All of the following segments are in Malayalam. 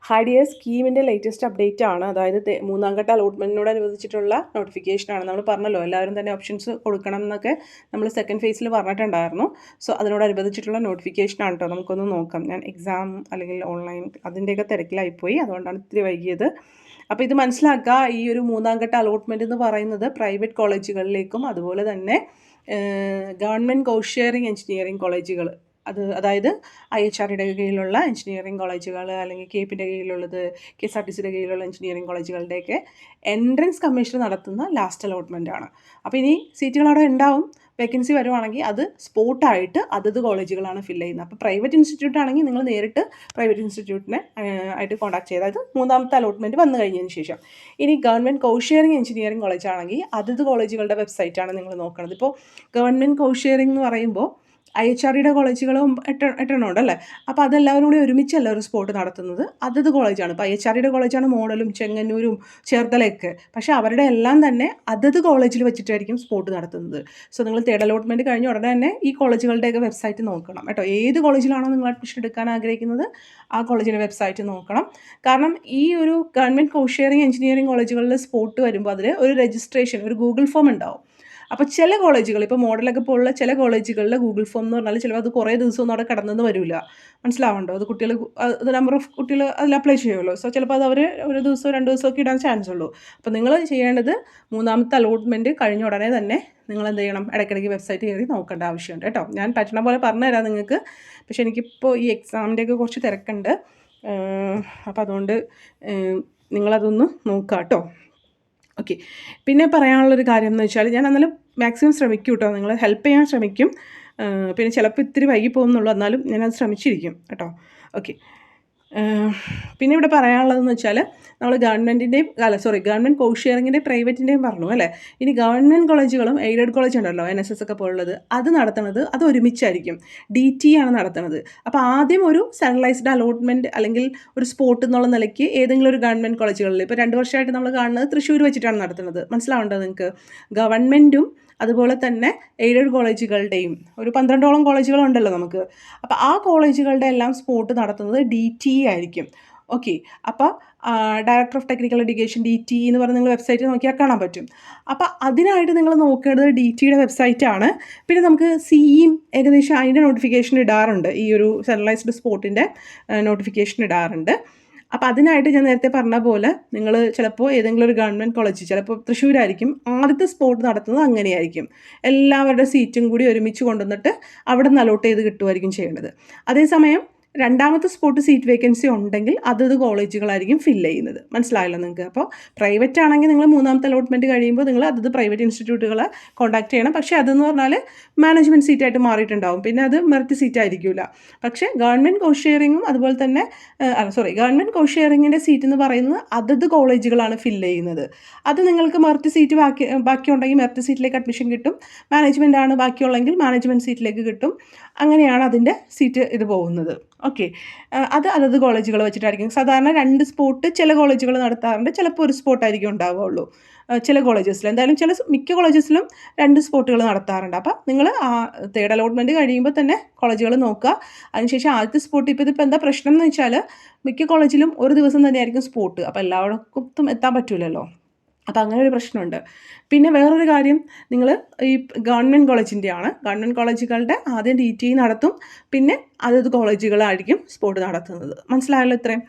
ഹാഡിയ സ്കീമിൻ്റെ ലേറ്റസ്റ്റ് അപ്ഡേറ്റ് ആണ്. അതായത് മൂന്നാം ഘട്ട അലോട്ട്മെൻറ്റിനോടനുബന്ധിച്ചിട്ടുള്ള നോട്ടിഫിക്കേഷനാണ്. നമ്മൾ പറഞ്ഞല്ലോ എല്ലാവരും തന്നെ ഓപ്ഷൻസ് കൊടുക്കണം എന്നൊക്കെ നമ്മൾ സെക്കൻഡ് ഫേസിൽ പറഞ്ഞിട്ടുണ്ടായിരുന്നു. സോ അതിനോടനുബന്ധിച്ചിട്ടുള്ള നോട്ടിഫിക്കേഷനാണ് കേട്ടോ. നമുക്കൊന്ന് നോക്കാം. ഞാൻ എക്സാം അല്ലെങ്കിൽ ഓൺലൈൻ അതിൻ്റെയൊക്കെ തിരക്കിലായിപ്പോയി, അതുകൊണ്ടാണ് ഇത്തിരി വൈകിയത്. അപ്പോൾ ഇത് മനസ്സിലാക്കുക, ഈ ഒരു മൂന്നാം ഘട്ട അലോട്ട്മെൻറ്റ് എന്ന് പറയുന്നത് പ്രൈവറ്റ് കോളേജുകളിലേക്കും അതുപോലെ തന്നെ ഗവൺമെൻറ് കോഴ്സ് ഷെയറിംഗ് എഞ്ചിനീയറിംഗ് കോളേജുകൾ, അതായത് IHRയുടെ കീഴിലുള്ള എഞ്ചിനീയറിംഗ് കോളേജുകൾ അല്ലെങ്കിൽ KEIPൻ്റെ കീഴിലുള്ളത്, KSRTCയുടെ കീഴിലുള്ള എഞ്ചിനീയറിംഗ് കോളേജുകളുടെയൊക്കെ എൻട്രൻസ് കമ്മീഷൻ നടത്തുന്ന ലാസ്റ്റ് അലോട്ട്മെൻ്റ് ആണ്. അപ്പോൾ ഇനി സീറ്റുകൾ അവിടെ ഉണ്ടാവും. വേക്കൻസി വരുവാണെങ്കിൽ അത് സ്പോട്ടായിട്ട് അതത് കോളേജുകളാണ് ഫില്ല് ചെയ്യുന്നത്. അപ്പോൾ പ്രൈവറ്റ് ഇൻസ്റ്റിറ്റ്യൂട്ട് ആണെങ്കിൽ നിങ്ങൾ നേരിട്ട് പ്രൈവറ്റ് ഇൻസ്റ്റിറ്റ്യൂട്ടിനെ ആയിട്ട് കോൺടാക്ട് ചെയ്ത്, അതായത് മൂന്നാമത്തെ അലോട്ട്മെൻറ്റ് വന്നു കഴിഞ്ഞതിന് ശേഷം. ഇനി government course sharing engineering college ആണെങ്കിൽ അതത് കോളേജുകളുടെ വെബ്സൈറ്റാണ് നിങ്ങൾ നോക്കുന്നത്. ഇപ്പോൾ ഗവൺമെൻറ് കോഴ്സ് ഷെയറിംഗ് എന്ന് പറയുമ്പോൾ IHRയുടെ കോളേജുകളും എട്ടെണ്ണം ഉണ്ടല്ലേ. അപ്പോൾ അതെല്ലാവരും കൂടി ഒരുമിച്ചല്ല ഒരു സ്പോട്ട് നടത്തുന്നത്, അതത് കോളേജാണ്. ഇപ്പോൾ IHRയുടെ കോളേജാണ് മോഡലും ചെങ്ങന്നൂരും ചേർത്തലയൊക്കെ, പക്ഷേ അവരുടെ എല്ലാം തന്നെ അതത് കോളേജിൽ വെച്ചിട്ടായിരിക്കും സ്പോട്ട് നടത്തുന്നത്. സോ നിങ്ങൾ തേർഡ് അലോട്ട്മെൻറ്റ് കഴിഞ്ഞ ഉടനെ തന്നെ ഈ കോളേജുകളുടെയൊക്കെ വെബ്സൈറ്റ് നോക്കണം കേട്ടോ. ഏത് കോളേജിലാണോ നിങ്ങൾ അഡ്മിഷൻ എടുക്കാൻ ആഗ്രഹിക്കുന്നത് ആ കോളേജിൻ്റെ വെബ്സൈറ്റ് നോക്കണം. കാരണം ഈ ഒരു ഗവൺമെൻറ് കോഴ്സ് ഷെയറിംഗ് എഞ്ചിനീയറിംഗ് കോളേജുകളിൽ സ്പോട്ട് വരുമ്പോൾ അതിൽ ഒരു രജിസ്ട്രേഷൻ, ഒരു ഗൂഗിൾ ഫോം ഉണ്ടാവും. അപ്പോൾ ചില കോളേജുകൾ, ഇപ്പോൾ മോഡലൊക്കെ പോലുള്ള ചില കോളേജുകളിൽ ഗൂഗിൾ ഫോം എന്ന് പറഞ്ഞാൽ ചിലപ്പോൾ അത് കുറേ ദിവസമൊന്നും അവിടെ കിടന്നെന്ന് വരില്ല. മനസ്സിലാവുണ്ടോ? അത് കുട്ടികൾ, അത് നമ്പർ ഓഫ് കുട്ടികൾ അതിൽ അപ്ലൈ ചെയ്യുമല്ലോ. സോ ചിലപ്പോൾ അത് അവർ ഒരു ദിവസമോ 2 ദിവസമൊക്കെ ഇടാൻ ചാൻസ് ഉള്ളൂ. അപ്പോൾ നിങ്ങൾ ചെയ്യേണ്ടത് മൂന്നാമത്തെ അലോട്ട്മെൻറ്റ് കഴിഞ്ഞ ഉടനെ തന്നെ നിങ്ങൾ എന്ത് ചെയ്യണം, ഇടയ്ക്കിടയ്ക്ക് വെബ്സൈറ്റ് കയറി നോക്കേണ്ട ആവശ്യമുണ്ട് കേട്ടോ. ഞാൻ പറ്റണ പോലെ പറഞ്ഞു തരാം നിങ്ങൾക്ക്. പക്ഷേ എനിക്കിപ്പോൾ ഈ എക്സാമിൻ്റെയൊക്കെ കുറച്ച് തിരക്കുണ്ട്. അപ്പോൾ അതുകൊണ്ട് നിങ്ങളതൊന്ന് നോക്കാം കേട്ടോ. ഓക്കെ, പിന്നെ പറയാനുള്ളൊരു കാര്യം എന്ന് വെച്ചാൽ, ഞാൻ എന്നാലും മാക്സിമം ശ്രമിക്കും കേട്ടോ, നിങ്ങൾ ഹെൽപ്പ് ചെയ്യാൻ ശ്രമിക്കും. പിന്നെ ചിലപ്പോൾ ഇത്തിരി വൈകി പോകുന്നുള്ളൂ, എന്നാലും ഞാനത് ശ്രമിച്ചിരിക്കും കേട്ടോ. ഓക്കെ, പിന്നെ ഇവിടെ പറയാനുള്ളതെന്ന് വെച്ചാൽ, നമ്മൾ ഗവൺമെൻറ് കോഴ്സ് ഷെയറിങ്ങിൻ്റെ പ്രൈവറ്റിൻ്റെയും പറഞ്ഞു അല്ലേ. ഇനി ഗവൺമെൻറ് കോളേജുകളും എയ്ഡഡ് കോളേജ് ഉണ്ടല്ലോ, NSS ഒക്കെ പോലുള്ളത്, അത് നടത്തുന്നത് അത് ഒരുമിച്ചായിരിക്കും. DT ആണ് നടത്തുന്നത്. അപ്പോൾ ആദ്യം ഒരു സെൻട്രലൈസ്ഡ് അലോട്ട്മെൻറ്റ് അല്ലെങ്കിൽ ഒരു സ്പോട്ട് എന്നുള്ള നിലയ്ക്ക് ഏതെങ്കിലും ഒരു ഗവൺമെൻറ് കോളേജുകളിൽ, ഇപ്പോൾ 2 വർഷമായിട്ട് നമ്മൾ കാണുന്നത് തൃശ്ശൂർ വെച്ചിട്ടാണ് നടത്തുന്നത്. മനസ്സിലാവേണ്ടത് നിങ്ങൾക്ക്. ഗവൺമെൻറ്റും അതുപോലെ തന്നെ എയ്ഡഡ് കോളേജുകളുടെയും ഒരു 12ഓളം കോളേജുകളുണ്ടല്ലോ നമുക്ക്. അപ്പോൾ ആ കോളേജുകളുടെ എല്ലാം സ്പോട്ട് നടത്തുന്നത് DT ആയിരിക്കും. ഓക്കെ, അപ്പോൾ director of technical education DT എന്ന് പറഞ്ഞ് നിങ്ങൾ വെബ്സൈറ്റ് നോക്കിയാൽ കാണാൻ പറ്റും. അപ്പോൾ അതിനായിട്ട് നിങ്ങൾ നോക്കേണ്ടത് DTയുടെ വെബ്സൈറ്റാണ്. പിന്നെ നമുക്ക് CEയും ഏകദേശം അതിൻ്റെ നോട്ടിഫിക്കേഷൻ ഇടാറുണ്ട്, ഈ ഒരു സെൻട്രലൈസ്ഡ് സ്പോട്ടിൻ്റെ നോട്ടിഫിക്കേഷൻ ഇടാറുണ്ട്. അപ്പോൾ അതിനായിട്ട് ഞാൻ നേരത്തെ പറഞ്ഞ പോലെ നിങ്ങൾ ചിലപ്പോൾ ഏതെങ്കിലും ഒരു ഗവൺമെൻറ് കോളേജ്, ചിലപ്പോൾ തൃശ്ശൂരായിരിക്കും ആദ്യത്തെ സ്പോട്ട് നടത്തുന്നത്, അങ്ങനെയായിരിക്കും. എല്ലാവരുടെ സീറ്റും കൂടി ഒരുമിച്ച് കൊണ്ടുവന്നിട്ട് അവിടെ നിന്ന് അലോട്ട് ചെയ്ത് കിട്ടുമായിരിക്കും ചെയ്യേണ്ടത്. അതേസമയം രണ്ടാമത്തെ സ്പോട്ട് സീറ്റ് വേക്കൻസി ഉണ്ടെങ്കിൽ അതത് കോളേജുകളായിരിക്കും ഫില്ല് ചെയ്യുന്നത്. മനസ്സിലായല്ലോ നിങ്ങൾക്ക്. അപ്പോൾ പ്രൈവറ്റ് ആണെങ്കിൽ നിങ്ങൾ മൂന്നാമത്തെ അലോട്ട്മെൻറ്റ് കഴിയുമ്പോൾ നിങ്ങൾ അതത് പ്രൈവറ്റ് ഇൻസ്റ്റിറ്റ്യൂട്ടുകളെ കോൺടാക്ട് ചെയ്യണം. പക്ഷേ അതെന്ന് പറഞ്ഞാൽ മാനേജ്മെൻറ്റ് സീറ്റായിട്ട് മാറിയിട്ടുണ്ടാവും, പിന്നെ അത് മെറിറ്റ് സീറ്റ് ആയിരിക്കില്ല. പക്ഷേ ഗവൺമെൻറ് കോഴ്സ് ഷെയറിങ്ങും അതുപോലെ തന്നെ ഗവൺമെൻറ് കോഴ്സ് ഷെയറിങ്ങിൻ്റെ സീറ്റ് എന്ന് പറയുന്നത് അതത് കോളേജുകളാണ് ഫില്ല് ചെയ്യുന്നത്. അത് നിങ്ങൾക്ക് മെറിറ്റ് സീറ്റ് ബാക്കിയുണ്ടെങ്കിൽ മെറിറ്റ് സീറ്റിലേക്ക് അഡ്മിഷൻ കിട്ടും. മാനേജ്മെൻ്റ് ആണ് ബാക്കിയുള്ളെങ്കിൽ മാനേജ്മെൻറ്റ് സീറ്റിലേക്ക് കിട്ടും. അങ്ങനെയാണ് അതിൻ്റെ സീറ്റ് ഇത് പോകുന്നത്. ഓക്കെ, അത് അതത് കോളേജുകൾ വെച്ചിട്ടായിരിക്കും. സാധാരണ 2 സ്പോട്ട് ചില കോളേജുകൾ നടത്താറുണ്ട്, ചിലപ്പോൾ ഒരു സ്പോട്ടായിരിക്കും ഉണ്ടാവുകയുള്ളൂ ചില കോളേജസിൽ. എന്തായാലും മിക്ക കോളേജസിലും 2 സ്പോട്ടുകൾ നടത്താറുണ്ട്. അപ്പോൾ നിങ്ങൾ ആ തേർഡ് അലോട്ട്മെൻറ്റ് കഴിയുമ്പോൾ തന്നെ കോളേജുകൾ നോക്കുക. അതിനുശേഷം ആദ്യത്തെ സ്പോട്ട്, ഇപ്പോൾ എന്താ പ്രശ്നം എന്ന് വെച്ചാൽ മിക്ക കോളേജിലും ഒരു ദിവസം തന്നെയായിരിക്കും സ്പോട്ട്. അപ്പോൾ എല്ലാവർക്കും എത്താൻ പറ്റില്ലല്ലോ. അപ്പോൾ അങ്ങനെ ഒരു പ്രശ്നമുണ്ട്. പിന്നെ വേറൊരു കാര്യം, നിങ്ങൾ ഈ ഗവൺമെൻറ് കോളേജിൻ്റെയാണ്, ഗവൺമെൻറ് കോളേജുകളുടെ ആദ്യം DT നടത്തും, പിന്നെ അതത് കോളേജുകളായിരിക്കും സ്പോട്ട് നടത്തുന്നത്. മനസ്സിലായല്ലോ ഇത്രയും.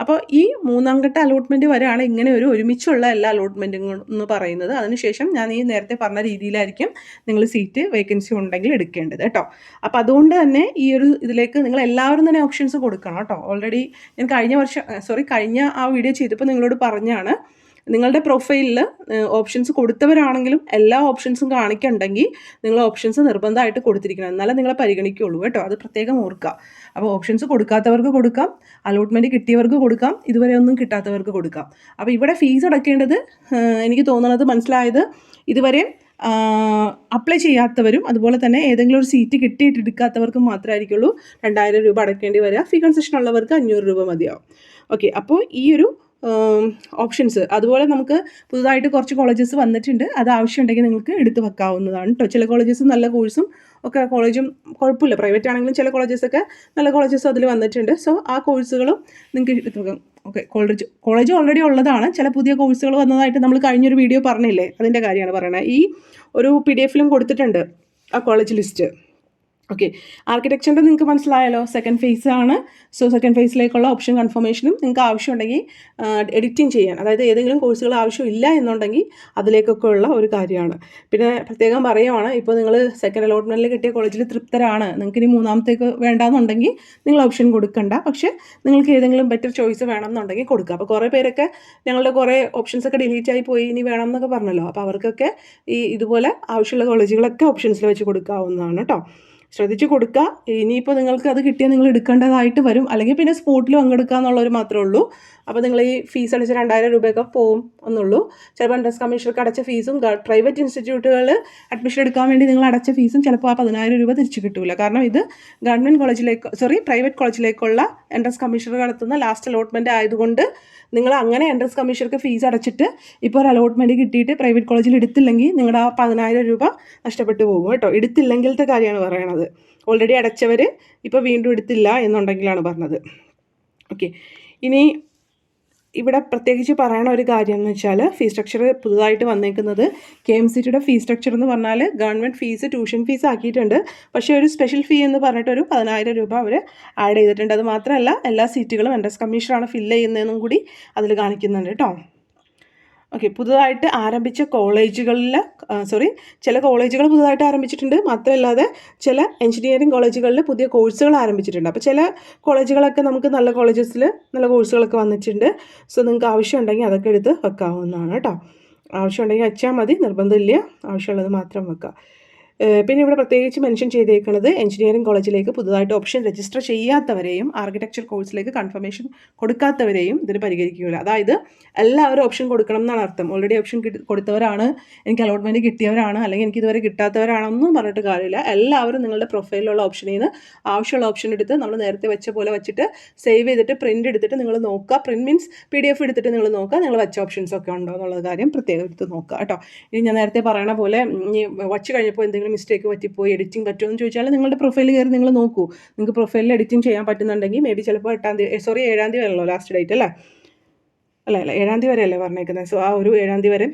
അപ്പോൾ ഈ മൂന്നാം ഘട്ട അലോട്ട്മെൻറ്റ് വരെയാണ് ഇങ്ങനെ ഒരു ഒരുമിച്ചുള്ള എല്ലാ അലോട്ട്മെൻറ്റുകളും എന്ന് പറയുന്നത്. അതിനുശേഷം ഞാൻ ഈ നേരത്തെ പറഞ്ഞ രീതിയിലായിരിക്കും നിങ്ങൾ സീറ്റ് വേക്കൻസി ഉണ്ടെങ്കിൽ എടുക്കേണ്ടത് കേട്ടോ. അപ്പോൾ അതുകൊണ്ട് തന്നെ ഈ ഒരു ഇതിലേക്ക് നിങ്ങൾ എല്ലാവരും തന്നെ ഓപ്ഷൻസ് കൊടുക്കണം കേട്ടോ. ഓൾറെഡി ഞാൻ കഴിഞ്ഞ ആ വീഡിയോ ചെയ്തപ്പോൾ നിങ്ങളോട് പറഞ്ഞാണ്, നിങ്ങളുടെ പ്രൊഫൈലിൽ ഓപ്ഷൻസ് കൊടുത്തവരാണെങ്കിലും എല്ലാ ഓപ്ഷൻസും കാണിക്കണ്ടെങ്കിൽ നിങ്ങൾ ഓപ്ഷൻസ് നിർബന്ധമായിട്ട് കൊടുത്തിരിക്കണം, എന്നാലേ നിങ്ങളെ പരിഗണിക്കുകയുള്ളൂ കേട്ടോ. അത് പ്രത്യേകം ഓർക്കുക. അപ്പോൾ ഓപ്ഷൻസ് കൊടുക്കാത്തവർക്ക് കൊടുക്കാം, അലോട്ട്മെൻറ്റ് കിട്ടിയവർക്ക് കൊടുക്കാം, ഇതുവരെ ഒന്നും കിട്ടാത്തവർക്ക് കൊടുക്കാം. അപ്പോൾ ഇവിടെ ഫീസ് അടയ്ക്കേണ്ടത് എനിക്ക് തോന്നുന്നത്, മനസ്സിലായത്, ഇതുവരെ അപ്ലൈ ചെയ്യാത്തവരും അതുപോലെ തന്നെ ഏതെങ്കിലും ഒരു സീറ്റ് കിട്ടിയിട്ട് എടുക്കാത്തവർക്കും മാത്രമായിരിക്കുള്ളൂ 2000 രൂപ അടയ്ക്കേണ്ടി വരിക. ഫീ കൺസെഷൻ ഉള്ളവർക്ക് 500 രൂപ മതിയാവും. ഓക്കെ, അപ്പോൾ ഈ ഒരു ഓപ്ഷൻസ്, അതുപോലെ നമുക്ക് പുതുതായിട്ട് കുറച്ച് കോളേജസ് വന്നിട്ടുണ്ട്, അത് ആവശ്യമുണ്ടെങ്കിൽ നിങ്ങൾക്ക് എടുത്ത് വെക്കാവുന്നതാണ് കേട്ടോ. ചില കോളേജസ് നല്ല കോഴ്സും ഒക്കെ, കോളേജും കുഴപ്പമില്ല, പ്രൈവറ്റ് ആണെങ്കിലും ചില കോളേജസൊക്കെ നല്ല കോളേജസ് അതിൽ വന്നിട്ടുണ്ട്. സോ ആ കോഴ്സുകളും നിങ്ങൾക്ക് എടുത്ത് വെക്കാം. ഓക്കെ, കോളേജ് ഓൾറെഡി ഉള്ളതാണ്. ചില പുതിയ കോഴ്സുകൾ വന്നതായിട്ട് നമ്മൾ കഴിഞ്ഞൊരു വീഡിയോ പറഞ്ഞില്ലേ, അതിൻ്റെ കാര്യമാണ് പറയണത്. ഈ ഒരു PDF-ലും കൊടുത്തിട്ടുണ്ട് ആ കോളേജ് ലിസ്റ്റ്. ഓക്കെ, ആർക്കിടെക്ചറിൻ്റെ നിങ്ങൾക്ക് മനസ്സിലായല്ലോ, സെക്കൻഡ് ഫേസ് ആണ്. സോ സെക്കൻഡ് ഫേസിലേക്കുള്ള ഓപ്ഷൻ കൺഫർമേഷനും നിങ്ങൾക്ക് ആവശ്യമുണ്ടെങ്കിൽ എഡിറ്റിംഗ് ചെയ്യാൻ, അതായത് ഏതെങ്കിലും കോഴ്സുകൾ ആവശ്യമില്ല എന്നുണ്ടെങ്കിൽ അതിലേക്കൊക്കെ ഉള്ള ഒരു കാര്യമാണ്. പിന്നെ പ്രത്യേകം പറയുവാണ്, ഇപ്പോൾ നിങ്ങൾ സെക്കൻഡ് അലോട്ട്മെൻറ്റിൽ കിട്ടിയ കോളേജിൽ തൃപ്തരാണ്, നിങ്ങൾക്ക് ഇനി മൂന്നാമത്തേക്ക് വേണ്ടാന്നുണ്ടെങ്കിൽ നിങ്ങൾ ഓപ്ഷൻ കൊടുക്കണ്ട. പക്ഷേ നിങ്ങൾക്ക് ഏതെങ്കിലും ബെറ്റർ ചോയ്സ് വേണമെന്നുണ്ടെങ്കിൽ കൊടുക്കുക. അപ്പോൾ കുറേ പേരൊക്കെ ഞങ്ങളുടെ കുറേ ഓപ്ഷൻസൊക്കെ ഡിലീറ്റ് ആയി പോയി, ഇനി വേണം എന്നൊക്കെ പറഞ്ഞല്ലോ. അപ്പോൾ അവർക്കൊക്കെ ഇതുപോലെ ആവശ്യമുള്ള കോളേജുകളൊക്കെ ഓപ്ഷൻസിൽ വെച്ച് കൊടുക്കാവുന്നതാണ് കേട്ടോ. ശ്രദ്ധിച്ച് കൊടുക്കുക. ഇനിയിപ്പോൾ നിങ്ങൾക്ക് അത് കിട്ടിയാൽ നിങ്ങൾ എടുക്കേണ്ടതായിട്ട് വരും, അല്ലെങ്കിൽ പിന്നെ സ്പോട്ടിൽ പങ്കെടുക്കുക എന്നുള്ളവർ മാത്രമേ ഉള്ളൂ. അപ്പോൾ നിങ്ങൾ ഈ ഫീസ് അടച്ച 2000 രൂപയൊക്കെ പോവും എന്നുള്ളൂ. ചിലപ്പോൾ എൻട്രൻസ് കമ്മീഷണർക്ക് അടച്ച ഫീസും പ്രൈവറ്റ് ഇൻസ്റ്റിറ്റ്യൂട്ടുകളിൽ അഡ്മിഷൻ എടുക്കാൻ വേണ്ടി നിങ്ങൾ അടച്ച ഫീസും ചിലപ്പോൾ ആ 10000 രൂപ തിരിച്ചു കിട്ടില്ല. കാരണം ഇത് പ്രൈവറ്റ് കോളേജിലേക്കുള്ള എൻട്രൻസ് കമ്മീഷണർ നടത്തുന്ന ലാസ്റ്റ് അലോട്ട്മെൻറ്റ് ആയതുകൊണ്ട് നിങ്ങൾ അങ്ങനെ എൻട്രൻസ് കമ്മീഷണർക്ക് ഫീസ് അടച്ചിട്ട് ഇപ്പോൾ ഒരു അലോട്ട്മെൻറ്റ് കിട്ടിയിട്ട് പ്രൈവറ്റ് കോളേജിൽ എടുത്തില്ലെങ്കിൽ നിങ്ങളുടെ ആ 10000 രൂപ നഷ്ടപ്പെട്ടു പോകും കേട്ടോ. എടുത്തില്ലെങ്കിലത്തെ കാര്യമാണ് പറയണത്. ഓൾറെഡി അടച്ചവർ ഇപ്പോൾ വീണ്ടും എടുത്തില്ല എന്നുണ്ടെങ്കിലാണ് പറഞ്ഞത്. ഓക്കെ, ഇനി ഇവിടെ പ്രത്യേകിച്ച് പറയണ ഒരു കാര്യം എന്ന് വെച്ചാൽ, ഫീസ് സ്ട്രക്ചർ പുതുതായിട്ട് വന്നേക്കുന്നത് KMCTയുടെ ഫീസ് സ്ട്രക്ചർ എന്ന് പറഞ്ഞാൽ ഗവൺമെൻറ് ഫീസ് ട്യൂഷൻ ഫീസ് ആക്കിയിട്ടുണ്ട്. പക്ഷേ ഒരു സ്പെഷ്യൽ ഫീ എന്ന് പറഞ്ഞിട്ടൊരു 10000 രൂപ അവർ ആഡ് ചെയ്തിട്ടുണ്ട്. അത് മാത്രമല്ല എല്ലാ സീറ്റുകളും എൻട്രൻസ് കമ്മീഷനാണ് ഫില്ല് ചെയ്യുന്നതെന്നും കൂടി അതിൽ കാണിക്കുന്നുണ്ട് കേട്ടോ. ഓക്കെ, പുതുതായിട്ട് ആരംഭിച്ച കോളേജുകളിൽ ചില കോളേജുകൾ പുതുതായിട്ട് ആരംഭിച്ചിട്ടുണ്ട്. മാത്രമല്ലാതെ ചില എഞ്ചിനീയറിംഗ് കോളേജുകളിൽ പുതിയ കോഴ്സുകൾ ആരംഭിച്ചിട്ടുണ്ട്. അപ്പോൾ ചില കോളേജുകളൊക്കെ നമുക്ക് നല്ല കോളേജസിൽ നല്ല കോഴ്സുകളൊക്കെ വന്നിട്ടുണ്ട്. സോ നിങ്ങൾക്ക് ആവശ്യമുണ്ടെങ്കിൽ അതൊക്കെ എടുത്ത് വെക്കാവുന്നതാണ് കേട്ടോ. ആവശ്യമുണ്ടെങ്കിൽ വെച്ചാൽ മതി, നിർബന്ധമില്ല, ആവശ്യമുള്ളത് മാത്രം വെക്കുക. പിന്നെ ഇവിടെ പ്രത്യേകിച്ച് മെൻഷൻ ചെയ്തേക്കുന്നത് എഞ്ചിനീയറിംഗ് കോളേജിലേക്ക് പുതുതായിട്ട് ഓപ്ഷൻ രജിസ്റ്റർ ചെയ്യാത്തവരെയും ആർക്കിടെക്ചർ കോഴ്സിലേക്ക് കൺഫർമേഷൻ കൊടുക്കാത്തവരെയും ഇതിന് പരിഗണിക്കുകയില്ല. അതായത് എല്ലാവരും ഓപ്ഷൻ കൊടുക്കണം എന്നാണ് അർത്ഥം. ഓൾറെഡി ഓപ്ഷൻ കൊടുത്തവരാണ്, എനിക്ക് അലോട്ട്മെൻറ്റ് കിട്ടിയവരാണ്, അല്ലെങ്കിൽ എനിക്ക് ഇതുവരെ കിട്ടാത്തവരാണെന്നും പറഞ്ഞിട്ട് കാര്യമില്ല. എല്ലാവരും നിങ്ങളുടെ പ്രൊഫൈലിലുള്ള ഓപ്ഷനിൽ നിന്ന് ആവശ്യമുള്ള ഓപ്ഷൻ എടുത്ത് നമ്മൾ നേരത്തെ വെച്ച പോലെ വെച്ചിട്ട് സേവ് ചെയ്തിട്ട് പ്രിൻ്റ് എടുത്തിട്ട് നിങ്ങൾ നോക്കുക. പ്രിൻ്റ് മീൻസ് PDF എടുത്തിട്ട് നിങ്ങൾ നോക്കുക, നിങ്ങൾ വെച്ച ഓപ്ഷൻസ് ഒക്കെ ഉണ്ടോ എന്നുള്ള കാര്യം പ്രത്യേകം എടുത്ത് നോക്കുക കേട്ടോ. ഇനി ഞാൻ നേരത്തെ പറയണ പോലെ ഇനി വച്ച് കഴിഞ്ഞപ്പോൾ എന്തെങ്കിലും മിസ്റ്റേക്ക് പറ്റിപ്പോയി എഡിറ്റിംഗ് പറ്റുമോ എന്ന് ചോദിച്ചാൽ നിങ്ങളുടെ പ്രൊഫൈലിൽ കയറി നിങ്ങൾ നോക്കൂ. നിങ്ങൾക്ക് പ്രൊഫൈലിൽ എഡിറ്റിംഗ് ചെയ്യാൻ പറ്റുന്നുണ്ടെങ്കിൽ മേ ബി ചിലപ്പോൾ 7ാം തീയതി വരെയല്ലോ ലാസ്റ്റ് ഡേറ്റ് അല്ലേ? അല്ല 7ാം തീയതി വരെയല്ലേ പറഞ്ഞേക്കുന്നത്. സോ ആ ഒരു 7ാം തീയതി വരെ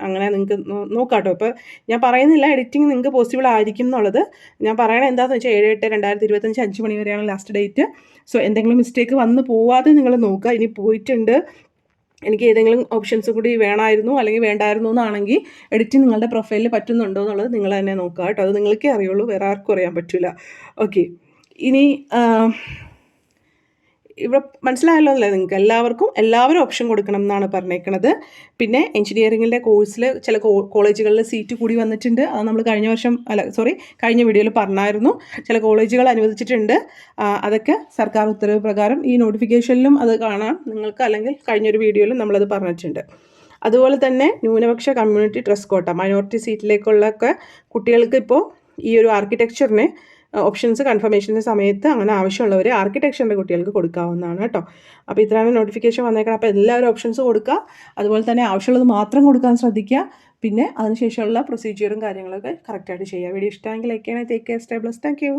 അങ്ങനെ നിങ്ങൾക്ക് നോക്കാം കേട്ടോ. ഇപ്പോൾ ഞാൻ പറയുന്നില്ല എഡിറ്റിംഗ് നിങ്ങൾക്ക് പോസിബിൾ ആയിരിക്കും എന്നുള്ളത്. ഞാൻ പറയണത് എന്താണെന്ന് വെച്ചാൽ 7/8/2025 5 മണി വരെയാണ് ലാസ്റ്റ് ഡേറ്റ്. സോ എന്തെങ്കിലും മിസ്റ്റേക്ക് വന്ന് പോവാതെ നിങ്ങൾ നോക്കുക. ഇനി പോയിട്ടുണ്ട്, എനിക്ക് ഏതെങ്കിലും ഓപ്ഷൻസ് കൂടി വേണമായിരുന്നു അല്ലെങ്കിൽ വേണ്ടായിരുന്നു എന്നാണെങ്കിൽ എഡിറ്റിംഗ് നിങ്ങളുടെ പ്രൊഫൈലിൽ പറ്റുന്നുണ്ടോ എന്നുള്ളത് നിങ്ങൾ തന്നെ നോക്കുക കേട്ടോ. അത് നിങ്ങൾക്കേ അറിയുള്ളൂ, വേറെ ആർക്കും അറിയാൻ പറ്റില്ല. ഓക്കെ, ഇനി ഇവിടെ മനസ്സിലായല്ലോ അല്ലേ നിങ്ങൾക്ക്? എല്ലാവരും ഓപ്ഷൻ കൊടുക്കണം എന്നാണ് പറഞ്ഞേക്കുന്നത്. പിന്നെ എഞ്ചിനീയറിങ്ങിൻ്റെ കോഴ്സിൽ ചില കോളേജുകളിൽ സീറ്റ് കൂടി വന്നിട്ടുണ്ട്. അത് നമ്മൾ കഴിഞ്ഞ വീഡിയോയിൽ പറഞ്ഞായിരുന്നു. ചില കോളേജുകൾ അനുവദിച്ചിട്ടുണ്ട്. അതൊക്കെ സർക്കാർ ഉത്തരവ് പ്രകാരം ഈ നോട്ടിഫിക്കേഷനിലും അത് കാണാം നിങ്ങൾക്ക്, അല്ലെങ്കിൽ കഴിഞ്ഞൊരു വീഡിയോയിലും നമ്മളത് പറഞ്ഞിട്ടുണ്ട്. അതുപോലെ തന്നെ ന്യൂനപക്ഷ കമ്മ്യൂണിറ്റി ട്രസ്റ്റ് കോട്ട, മൈനോറിറ്റി സീറ്റിലേക്കുള്ളൊക്കെ കുട്ടികൾക്ക് ഇപ്പോൾ ഈ ഒരു ആർക്കിടെക്ചറിന് ഓപ്ഷൻസ് കൺഫർമേഷൻ്റെ സമയത്ത് അങ്ങനെ ആവശ്യമുള്ളവർ ആർക്കിടെക്ചറിൻ്റെ കുട്ടികൾക്ക് കൊടുക്കാവുന്നതാണ് കേട്ടോ. അപ്പോൾ ഇത്രയാണ് നോട്ടിഫിക്കേഷൻ വന്നേക്കണം. അപ്പോൾ എല്ലാവരും ഓപ്ഷൻസ് കൊടുക്കുക. അതുപോലെ തന്നെ ആവശ്യമുള്ളത് മാത്രം കൊടുക്കാൻ ശ്രദ്ധിക്കുക. പിന്നെ അതിനുശേഷമുള്ള പ്രൊസീജിയറും കാര്യങ്ങളൊക്കെ കറക്റ്റായിട്ട് ചെയ്യുക. വീഡിയോ ഇഷ്ടമെങ്കിൽ ലൈക്ക് ചെയ്യണേ. Take care, stay blessed. Thank you.